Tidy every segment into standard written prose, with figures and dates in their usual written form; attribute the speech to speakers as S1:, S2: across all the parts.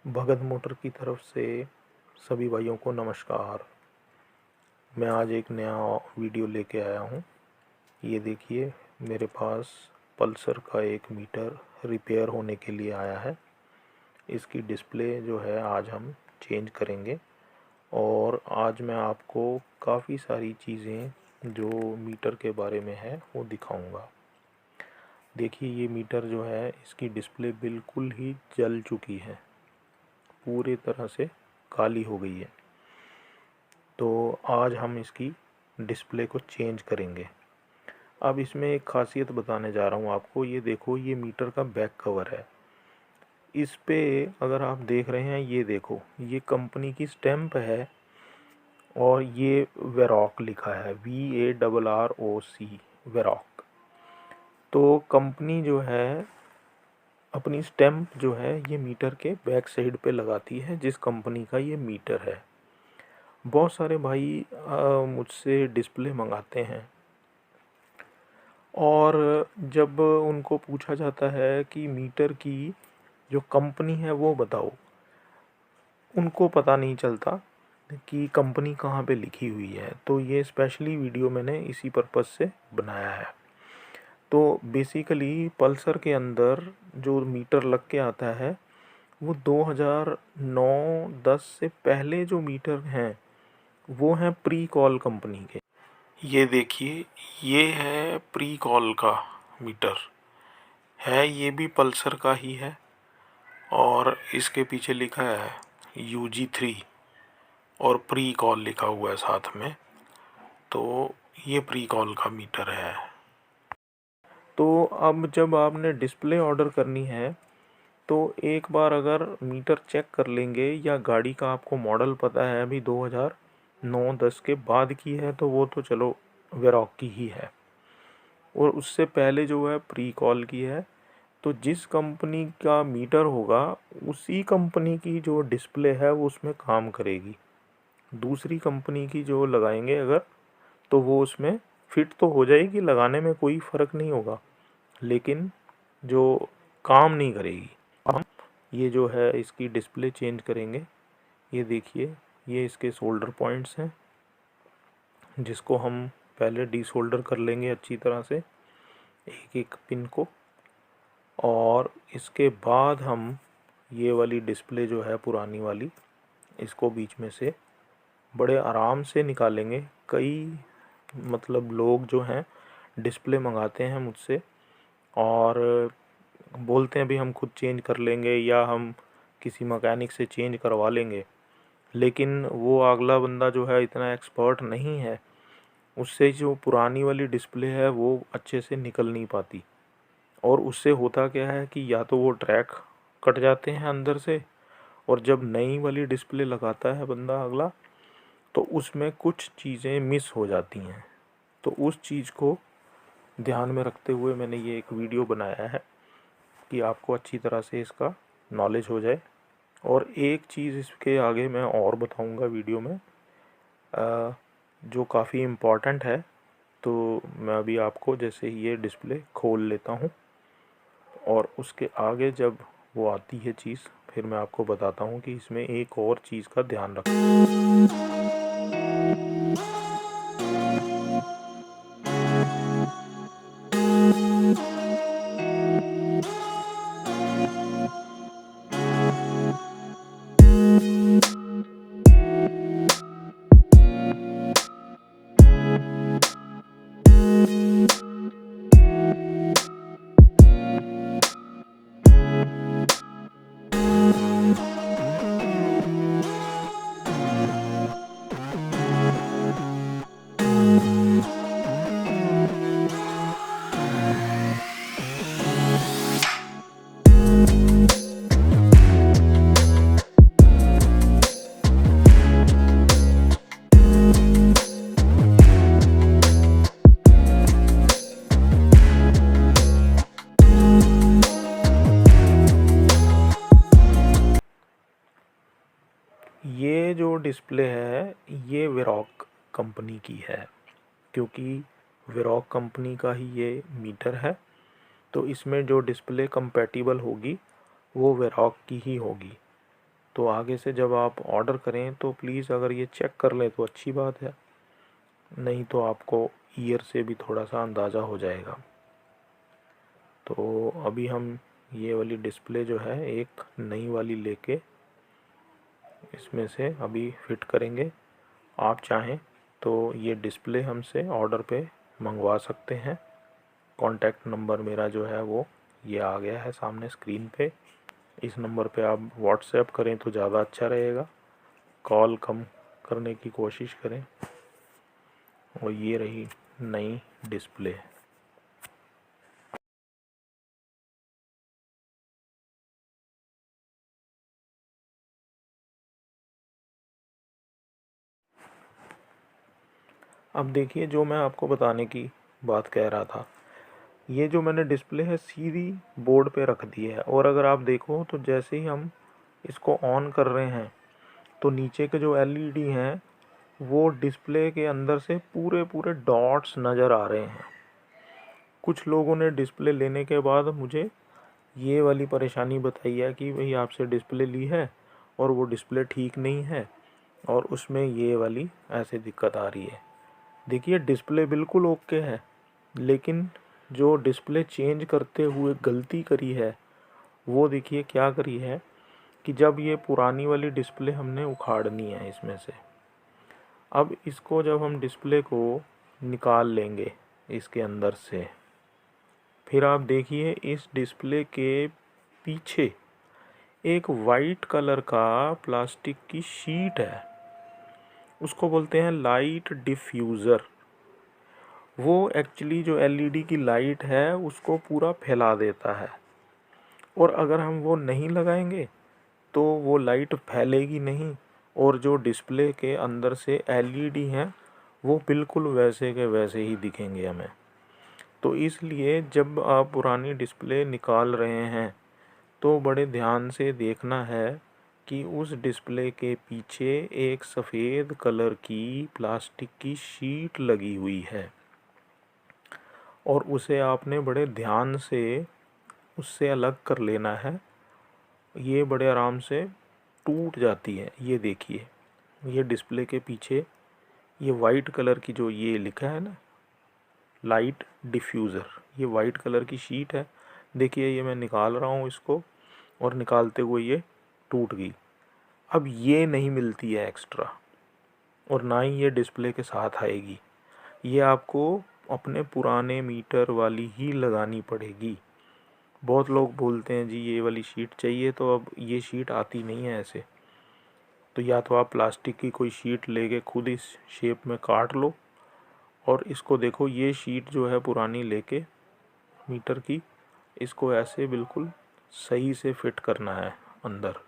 S1: भगत motor की तरफ से सभी भाइयों को नमस्कार। मैं आज एक नया वीडियो लेके आया हूँ। ये देखिए, मेरे पास पल्सर का एक मीटर रिपेयर होने के लिए आया है। इसकी डिस्प्ले जो है आज हम चेंज करेंगे और आज मैं आपको काफ़ी सारी चीज़ें जो मीटर के बारे में है वो दिखाऊंगा। देखिए, ये मीटर जो है इसकी डिस्प्ले बिल्कुल ही जल चुकी है, पूरी तरह से काली हो गई है। तो आज हम इसकी डिस्प्ले को चेंज करेंगे। अब इसमें एक ख़ासियत बताने जा रहा हूँ आपको। ये देखो, ये मीटर का बैक कवर है। इस पे अगर आप देख रहे हैं, ये देखो, ये कंपनी की स्टैम्प है और ये वेरॉक लिखा है, VARROC, वेरॉक। तो कंपनी जो है अपनी स्टैम्प जो है ये मीटर के बैक साइड पे लगाती है, जिस कंपनी का ये मीटर है। बहुत सारे भाई मुझसे डिस्प्ले मंगाते हैं और जब उनको पूछा जाता है कि मीटर की जो कंपनी है वो बताओ, उनको पता नहीं चलता कि कंपनी कहाँ पे लिखी हुई है। तो ये स्पेशली वीडियो मैंने इसी पर्पज़ से बनाया है। तो बेसिकली पल्सर के अंदर जो मीटर लग के आता है वो 2009-10 से पहले जो मीटर हैं वो हैं प्री कॉल कंपनी के। ये देखिए, ये है प्री कॉल का मीटर है, ये भी पल्सर का ही है और इसके पीछे लिखा है UG3 और प्री कॉल लिखा हुआ है साथ में। तो ये प्री कॉल का मीटर है। तो अब जब आपने डिस्प्ले ऑर्डर करनी है तो एक बार अगर मीटर चेक कर लेंगे या गाड़ी का आपको मॉडल पता है अभी 2009-10 के बाद की है तो वो तो चलो वेरॉक की ही है, और उससे पहले जो है प्री कॉल की है। तो जिस कंपनी का मीटर होगा उसी कंपनी की जो डिस्प्ले है वो उसमें काम करेगी। दूसरी कंपनी की जो लगाएंगे अगर, तो वो उसमें फिट तो हो जाएगी, लगाने में कोई फ़र्क नहीं होगा, लेकिन जो काम नहीं करेगी। हम ये जो है इसकी डिस्प्ले चेंज करेंगे। ये देखिए, ये इसके सोल्डर पॉइंट्स हैं जिसको हम पहले डीसोल्डर कर लेंगे अच्छी तरह से एक एक पिन को, और इसके बाद हम ये वाली डिस्प्ले जो है पुरानी वाली, इसको बीच में से बड़े आराम से निकालेंगे। कई मतलब लोग जो हैं डिस्प्ले मंगाते हैं मुझसे और बोलते हैं भी हम खुद चेंज कर लेंगे या हम किसी मैकेनिक से चेंज करवा लेंगे, लेकिन वो अगला बंदा जो है इतना एक्सपर्ट नहीं है, उससे जो पुरानी वाली डिस्प्ले है वो अच्छे से निकल नहीं पाती। और उससे होता क्या है कि या तो वो ट्रैक कट जाते हैं अंदर से, और जब नई वाली डिस्प्ले लगाता है बंदा अगला तो उसमें कुछ चीज़ें मिस हो जाती हैं। तो उस चीज़ को ध्यान में रखते हुए मैंने ये एक वीडियो बनाया है कि आपको अच्छी तरह से इसका नॉलेज हो जाए। और एक चीज़ इसके आगे मैं और बताऊंगा वीडियो में जो काफ़ी इम्पॉर्टेंट है। तो मैं अभी आपको जैसे ही ये डिस्प्ले खोल लेता हूँ और उसके आगे जब वो आती है चीज़, फिर मैं आपको बताता हूँ कि इसमें एक और चीज़ का ध्यान रखें। ये जो डिस्प्ले है ये वेरॉक कंपनी की है, क्योंकि वेरॉक कंपनी का ही ये मीटर है। तो इसमें जो डिस्प्ले कंपैटिबल होगी वो वेरॉक की ही होगी। तो आगे से जब आप ऑर्डर करें तो प्लीज़ अगर ये चेक कर लें तो अच्छी बात है, नहीं तो आपको ईयर से भी थोड़ा सा अंदाज़ा हो जाएगा। तो अभी हम ये वाली डिस्प्ले जो है एक नई वाली लेके इसमें से अभी फिट करेंगे। आप चाहें तो ये डिस्प्ले हमसे ऑर्डर पे मंगवा सकते हैं। कॉन्टैक्ट नंबर मेरा जो है वो ये आ गया है सामने स्क्रीन पे। इस नंबर पे आप व्हाट्सएप करें तो ज़्यादा अच्छा रहेगा, कॉल कम करने की कोशिश करें। और ये रही नई डिस्प्ले। अब देखिए, जो मैं आपको बताने की बात कह रहा था, ये जो मैंने डिस्प्ले है सीधी बोर्ड पे रख दी है। और अगर आप देखो तो जैसे ही हम इसको ऑन कर रहे हैं तो नीचे के जो एलईडी हैं वो डिस्प्ले के अंदर से पूरे पूरे डॉट्स नज़र आ रहे हैं। कुछ लोगों ने डिस्प्ले लेने के बाद मुझे ये वाली परेशानी बताई है कि भाई आपसे डिस्प्ले ली है और वो डिस्प्ले ठीक नहीं है और उसमें ये वाली ऐसे दिक्कत आ रही है। देखिए, डिस्प्ले बिल्कुल ओके है, लेकिन जो डिस्प्ले चेंज करते हुए गलती करी है वो देखिए क्या करी है कि जब ये पुरानी वाली डिस्प्ले हमने उखाड़नी है इसमें से, अब इसको जब हम डिस्प्ले को निकाल लेंगे इसके अंदर से, फिर आप देखिए इस डिस्प्ले के पीछे एक वाइट कलर का प्लास्टिक की शीट है, उसको बोलते हैं लाइट डिफ्यूज़र। वो एक्चुअली जो एलईडी की लाइट है उसको पूरा फैला देता है, और अगर हम वो नहीं लगाएंगे तो वो लाइट फैलेगी नहीं, और जो डिस्प्ले के अंदर से एलईडी हैं वो बिल्कुल वैसे के वैसे ही दिखेंगे हमें। तो इसलिए जब आप पुरानी डिस्प्ले निकाल रहे हैं तो बड़े ध्यान से देखना है कि उस डिस्प्ले के पीछे एक सफ़ेद कलर की प्लास्टिक की शीट लगी हुई है, और उसे आपने बड़े ध्यान से उससे अलग कर लेना है। ये बड़े आराम से टूट जाती है। ये देखिए, ये डिस्प्ले के पीछे ये वाइट कलर की जो ये लिखा है ना लाइट डिफ्यूज़र, ये वाइट कलर की शीट है। देखिए, ये मैं निकाल रहा हूँ इसको, और निकालते हुए ये टूट गई। अब ये नहीं मिलती है एक्स्ट्रा, और ना ही ये डिस्प्ले के साथ आएगी। ये आपको अपने पुराने मीटर वाली ही लगानी पड़ेगी। बहुत लोग बोलते हैं जी ये वाली शीट चाहिए, तो अब ये शीट आती नहीं है ऐसे। तो या तो आप प्लास्टिक की कोई शीट लेके खुद इस शेप में काट लो, और इसको देखो, ये शीट जो है पुरानी लेके मीटर की, इसको ऐसे बिल्कुल सही से फिट करना है अंदर।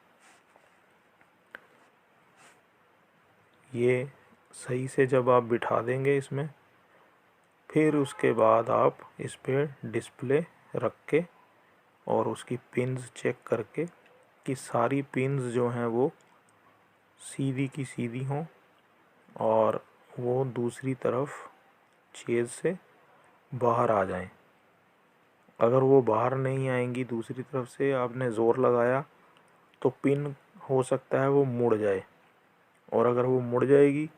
S1: ये सही से जब आप बिठा देंगे इसमें, फिर उसके बाद आप इस पे डिस्प्ले रख के और उसकी पिन्स चेक करके कि सारी पिन्स जो हैं वो सीधी की सीधी हों और वो दूसरी तरफ छेद से बाहर आ जाएं। अगर वो बाहर नहीं आएंगी, दूसरी तरफ से आपने ज़ोर लगाया, तो पिन हो सकता है वो मुड़ जाए, और अगर वो मुड़ जाएगी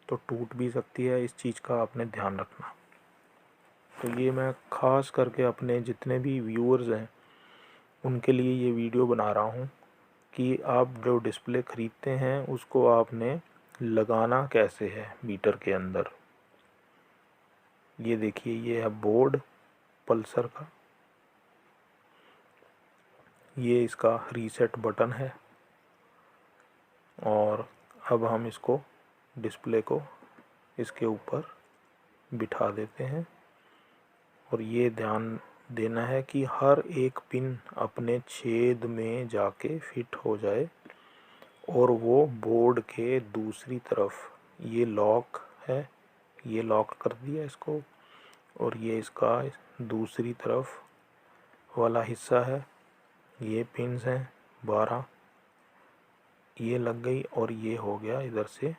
S1: तो टूट भी सकती है। इस चीज़ का आपने ध्यान रखना। तो ये मैं ख़ास करके अपने जितने भी व्यूअर्स हैं उनके लिए ये वीडियो बना रहा हूँ कि आप जो डिस्प्ले ख़रीदते हैं उसको आपने लगाना कैसे है मीटर के अंदर। ये देखिए, ये है बोर्ड पल्सर का, ये इसका रीसेट बटन है, और अब हम इसको डिस्प्ले को इसके ऊपर बिठा देते हैं। और ये ध्यान देना है कि हर एक पिन अपने छेद में जाके फिट हो जाए, और वो बोर्ड के दूसरी तरफ, ये लॉक है, ये लॉक कर दिया इसको, और ये इसका दूसरी तरफ वाला हिस्सा है, ये पिन्स हैं 12, ये लग गई, और ये हो गया इधर से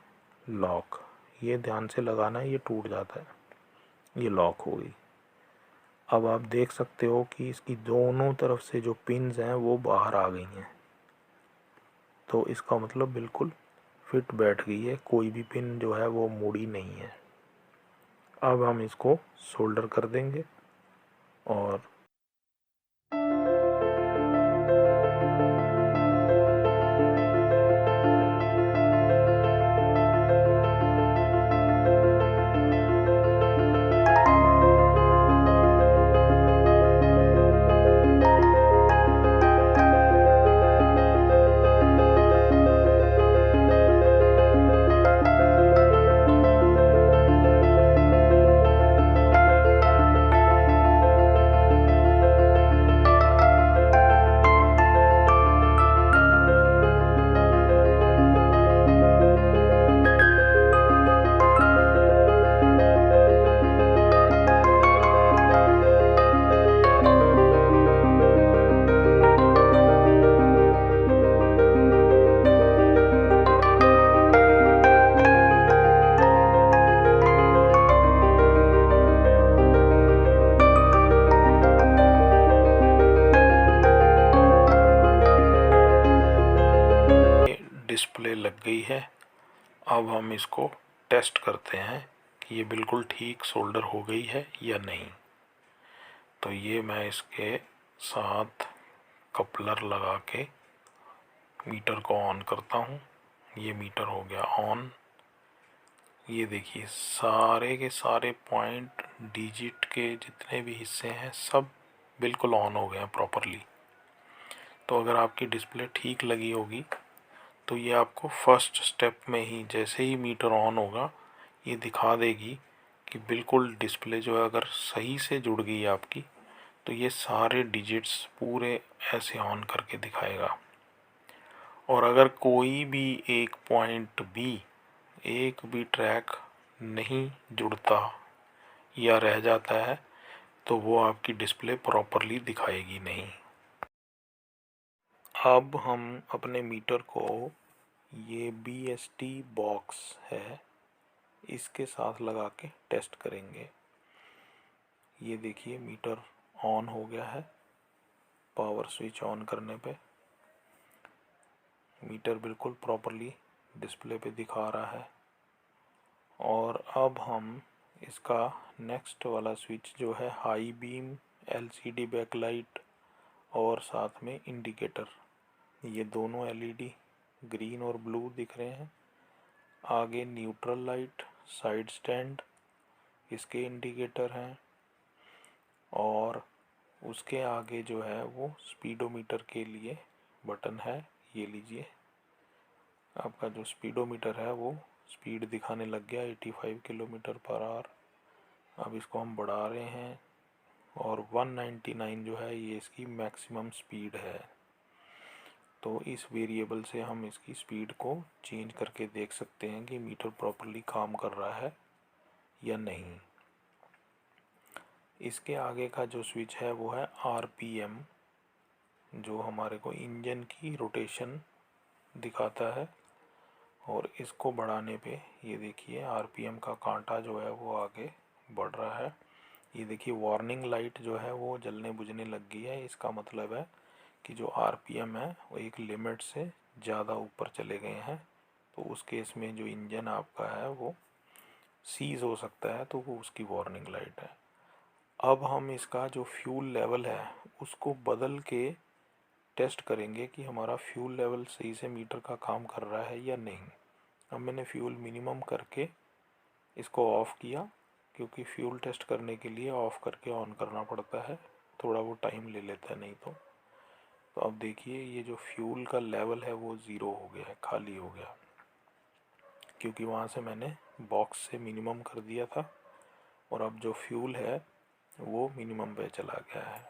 S1: लॉक। ये ध्यान से लगाना है, ये टूट जाता है, ये लॉक हो गई। अब आप देख सकते हो कि इसकी दोनों तरफ से जो पिन्स हैं वो बाहर आ गई हैं। तो इसका मतलब बिल्कुल फिट बैठ गई है, कोई भी पिन जो है वो मुड़ी नहीं है। अब हम इसको सोल्डर कर देंगे और डिस्प्ले लग गई है। अब हम इसको टेस्ट करते हैं कि ये बिल्कुल ठीक सोल्डर हो गई है या नहीं। तो ये मैं इसके साथ कपलर लगा के मीटर को ऑन करता हूँ। ये मीटर हो गया ऑन। ये देखिए सारे के सारे पॉइंट डिजिट के जितने भी हिस्से हैं सब बिल्कुल ऑन हो गए हैं प्रॉपरली। तो अगर आपकी डिस्प्ले ठीक लगी होगी तो ये आपको फर्स्ट स्टेप में ही जैसे ही मीटर ऑन होगा ये दिखा देगी कि बिल्कुल डिस्प्ले जो है अगर सही से जुड़ गई है आपकी तो ये सारे डिजिट्स पूरे ऐसे ऑन करके दिखाएगा। और अगर कोई भी एक पॉइंट भी एक भी ट्रैक नहीं जुड़ता या रह जाता है तो वो आपकी डिस्प्ले प्रॉपरली दिखाएगी नहीं। अब हम अपने मीटर को ये BST बॉक्स है इसके साथ लगा के टेस्ट करेंगे। ये देखिए मीटर ऑन हो गया है। पावर स्विच ऑन करने पे मीटर बिल्कुल प्रॉपरली डिस्प्ले पे दिखा रहा है। और अब हम इसका नेक्स्ट वाला स्विच जो है हाई बीम, LCD बैकलाइट और साथ में इंडिकेटर, ये दोनों LED ग्रीन और ब्लू दिख रहे हैं। आगे न्यूट्रल लाइट, साइड स्टैंड, इसके इंडिकेटर हैं। और उसके आगे जो है वो स्पीडोमीटर के लिए बटन है, ये लीजिए। आपका जो स्पीडोमीटर है वो स्पीड दिखाने लग गया 85 किलोमीटर पर आवर। अब इसको हम बढ़ा रहे हैं और 199 जो है ये इसकी मैक्सिमम स्पीड है। तो इस वेरिएबल से हम इसकी स्पीड को चेंज करके देख सकते हैं कि मीटर प्रॉपरली काम कर रहा है या नहीं। इसके आगे का जो स्विच है वो है RPM, जो हमारे को इंजन की रोटेशन दिखाता है। और इसको बढ़ाने पे ये देखिए RPM का कांटा जो है वो आगे बढ़ रहा है। ये देखिए वार्निंग लाइट जो है वो जलने बुझने लग गई है। इसका मतलब है कि जो RPM है वो एक लिमिट से ज़्यादा ऊपर चले गए हैं। तो उस केस में जो इंजन आपका है वो सीज हो सकता है, तो वो उसकी वार्निंग लाइट है। अब हम इसका जो फ्यूल लेवल है उसको बदल के टेस्ट करेंगे कि हमारा फ्यूल लेवल सही से मीटर का काम कर रहा है या नहीं। अब मैंने फ्यूल मिनिमम करके इसको ऑफ़ किया, क्योंकि फ्यूल टेस्ट करने के लिए ऑफ़ करके ऑन करना पड़ता है, थोड़ा वो टाइम ले लेता है नहीं तो अब देखिए ये जो फ्यूल का लेवल है वो ज़ीरो हो गया है, खाली हो गया, क्योंकि वहाँ से मैंने बॉक्स से मिनिमम कर दिया था। और अब जो फ्यूल है वो मिनिमम पे चला गया है।